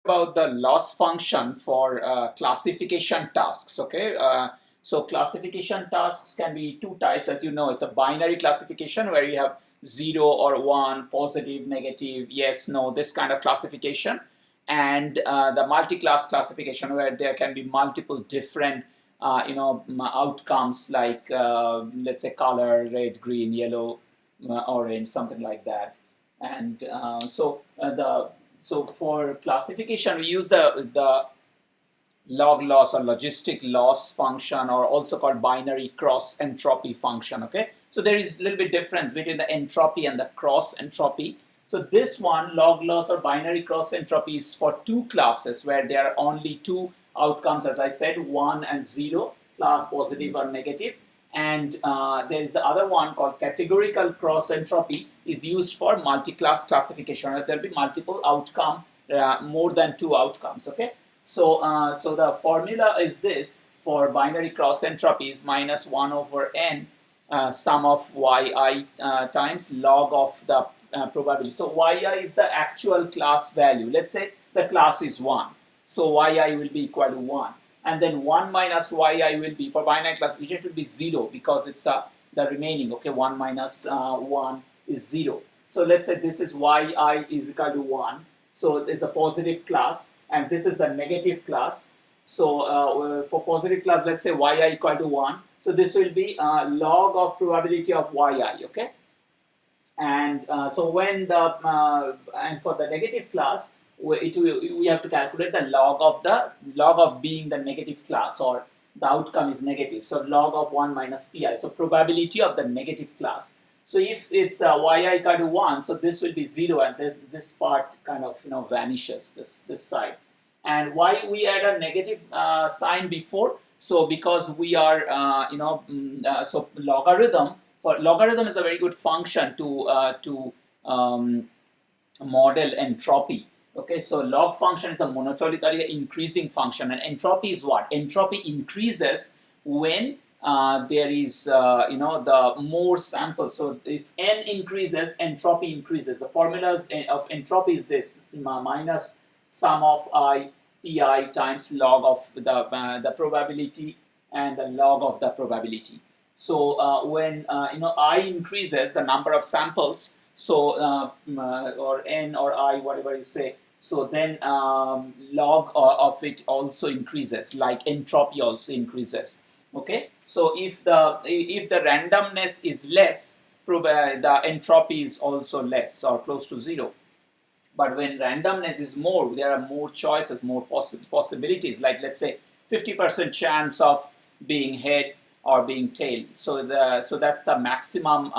About the loss function for classification tasks. Okay, so classification tasks can be two types, as you know. It's a binary classification where you have 0 or 1, positive, negative, yes, no, this kind of classification, and the multi-class classification where there can be multiple different outcomes, like let's say color, red, green, yellow, orange, something like that. And so for classification, we use the log loss or logistic loss function, or also called binary cross entropy function. Okay, so there is a little bit difference between the entropy and the cross entropy. So this one, log loss or binary cross entropy, is for two classes where there are only two outcomes, as I said, 1 and 0, class positive or negative. And there is the other one called categorical cross entropy, is used for multi-class classification, where there will be multiple outcome, more than two outcomes. Okay, so the formula is this: for binary cross entropy is minus 1 over n sum of yi times log of the probability. So yi is the actual class value. Let's say the class is 1, so yi will be equal to 1. And then 1 minus yi will be, for binary classification, it will be 0, because it's the remaining. Okay, 1 minus 1 is 0. So let's say this is yi is equal to 1. So it's a positive class, and this is the negative class. So for positive class, let's say yi equal to 1. So this will be log of probability of yi. Okay, and so when the and for the negative class, we have to calculate the log of being the negative class, or the outcome is negative. So log of 1 minus pi. So probability of the negative class. So if it's yi equal to 1, so this will be 0, and this part kind of vanishes, this side. And why we add a negative sign before? So because we are so logarithm is a very good function to model entropy. Okay, so log function is the monotonically increasing function, and entropy is what? Entropy increases when there is the more samples. So if n increases, entropy increases. The formulas of entropy is this: minus sum of I pi times log of the probability and the log of the probability. So when I increases, the number of samples, so or n or I, whatever you say, so then log of it also increases, like entropy also increases. Okay, so if the randomness is less, the entropy is also less or close to 0. But when randomness is more, there are more choices, more possibilities. Like let's say 50% chance of being head or being tail. So that's the maximum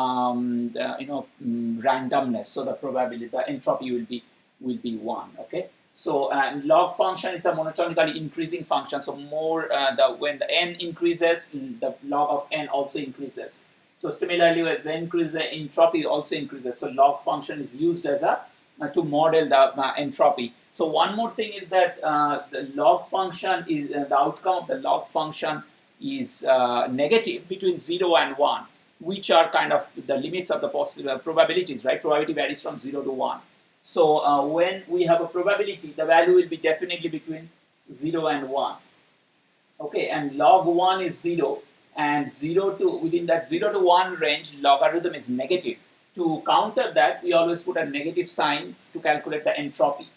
randomness. So the probability, the entropy will be 1. Okay. So log function is a monotonically increasing function. So more when the n increases, the log of n also increases. So similarly, as n increases, the entropy also increases. So log function is used as a to model the entropy. So one more thing is that the log function is the outcome of the log function is negative between 0 and 1, which are kind of the limits of the possible probabilities, right? Probability varies from 0 to 1. So when we have a probability, the value will be definitely between 0 and 1. Okay, and log 1 is 0, and 0 to within that 0 to 1 range, logarithm is negative. To counter that, we always put a negative sign to calculate the entropy.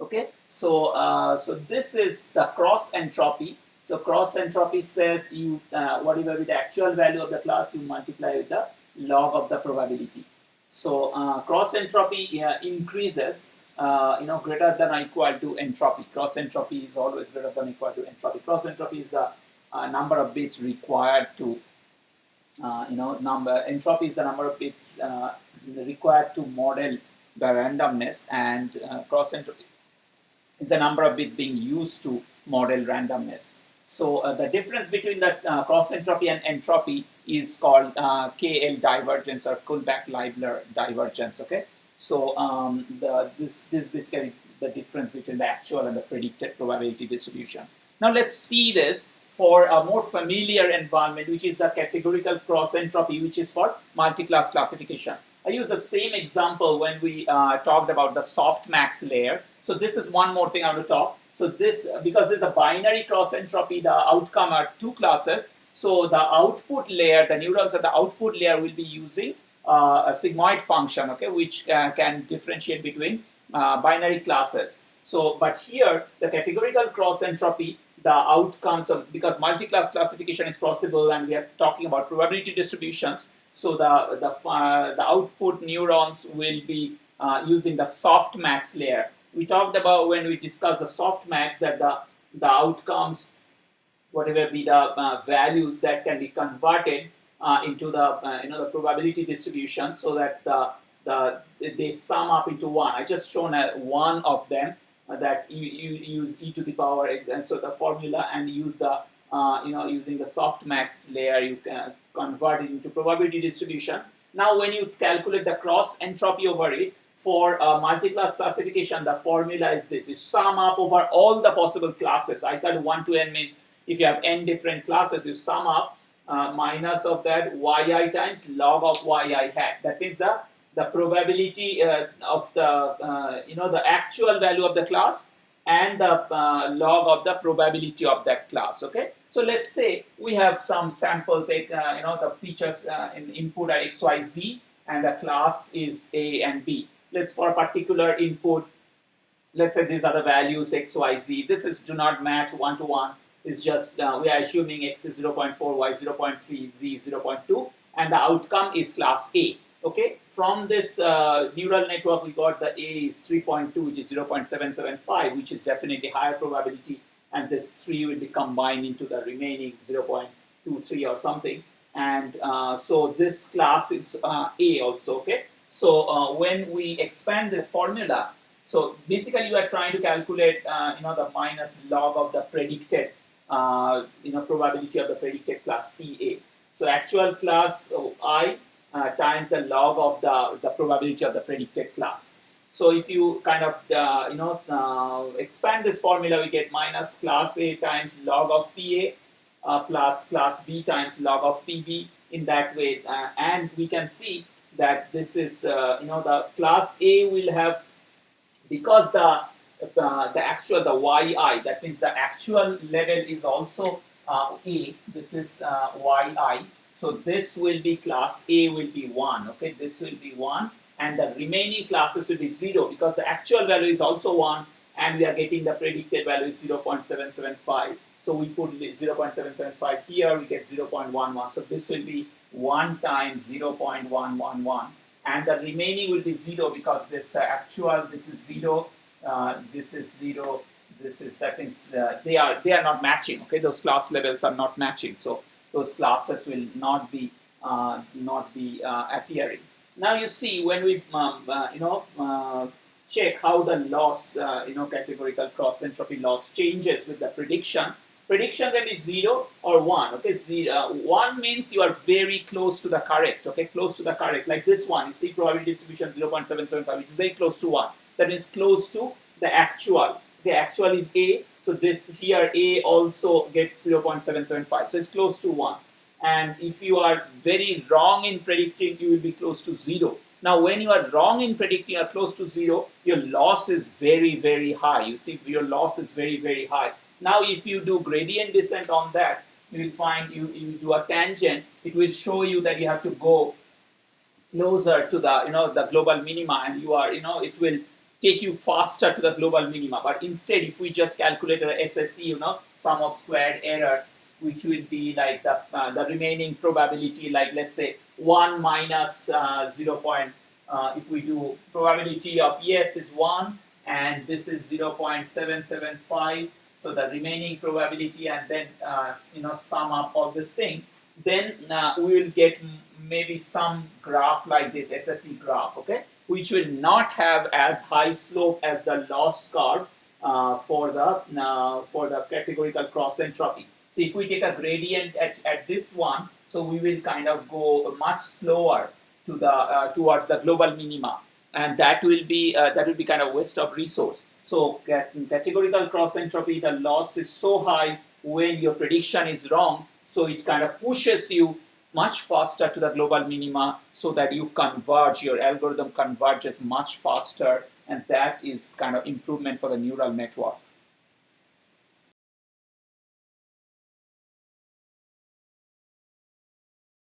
Okay, so so this is the cross entropy. So cross entropy says you whatever with the actual value of the class, you multiply with the log of the probability. So cross entropy increases greater than or equal to entropy. Cross entropy is always greater than or equal to entropy. Cross entropy is the number of bits required to entropy is the number of bits required to model the randomness, and cross entropy is the number of bits being used to model randomness. So the difference between the cross entropy and entropy is called KL divergence, or Kullback-Leibler divergence. Okay, so this basically the difference between the actual and the predicted probability distribution. Now let's see this for a more familiar environment, which is a categorical cross entropy, which is for multi-class classification. I use the same example when we talked about the softmax layer. So this is one more thing I want to talk. So this, because there's a binary cross entropy, the outcome are two classes. So the output layer, the neurons at the output layer will be using a sigmoid function, okay, which can differentiate between binary classes. So, but here the categorical cross entropy, the outcomes of, because multi-class classification is possible, and we are talking about probability distributions. So the output neurons will be using the softmax layer. We talked about when we discussed the softmax that the outcomes, whatever be the values that can be converted into the the probability distribution, so that they sum up into one. I just shown one of them that you use e to the power x, and so the formula, and use the using the softmax layer, you can convert it into probability distribution. Now when you calculate the cross entropy over it for multi-class classification, the formula is this: you sum up over all the possible classes. I got 1 to n means if you have n different classes, you sum up minus of that yi times log of yi hat. That means the probability of the the actual value of the class, and the log of the probability of that class. Okay, so let's say we have some samples, like the features in input are x, y, z, and the class is a and b. Let's, for a particular input, let's say these are the values x, y, z. This is do not match one to one. It's just we are assuming x is 0.4, y 0.3, z 0.2, and the outcome is class A. Okay, from this neural network, we got the A is 3.2, which is 0.775, which is definitely higher probability, and this 3 will be combined into the remaining 0.23 or something, and so this class is A also. Okay, so when we expand this formula, so basically you are trying to calculate the minus log of the predicted probability of the predicted class PA. So actual class I times the log of the probability of the predicted class. So if you kind of expand this formula, we get minus class A times log of PA plus class B times log of PB in that way, and we can see that this is the class A will have, because the actual yi, that means the actual level is also A. This is yi. So this will be class A will be 1. Okay, this will be 1, and the remaining classes will be 0, because the actual value is also 1, and we are getting the predicted value is 0.775. So we put 0.775 here, we get 0.11. So this will be 1 times 0.111, and the remaining will be 0, because the actual, this is 0, this is 0, this is, that means they are not matching. Okay, those class levels are not matching, so those classes will not be appearing. Now you see, when we check how the loss, categorical cross entropy loss changes with the prediction. Prediction can be 0 or 1. Okay, 1 means you are very close to the correct. Okay, close to the correct. Like this one, you see probability distribution 0.775, which is very close to 1. That is close to the actual. The actual is A. So this here A also gets 0.775. So it's close to 1. And if you are very wrong in predicting, you will be close to 0. Now, when you are wrong in predicting or close to 0, your loss is very, very high. You see, your loss is very, very high. Now, if you do gradient descent on that, you will find you do a tangent. It will show you that you have to go closer to the the global minima, and you are it will take you faster to the global minima. But instead, if we just calculate the SSE, sum of squared errors, which will be like the remaining probability, like let's say 1 minus 0. If we do probability of yes is 1, and this is 0.775. So the remaining probability, and then sum up all this thing, then we will get maybe some graph like this, SSE graph, okay, which will not have as high slope as the loss curve for the categorical cross entropy. So if we take a gradient at this one, so we will kind of go much slower to the towards the global minima, and that will be kind of waste of resource. So categorical cross entropy, the loss is so high when your prediction is wrong, so it kind of pushes you much faster to the global minima, so that you converge, your algorithm converges much faster and that is kind of improvement for the neural network.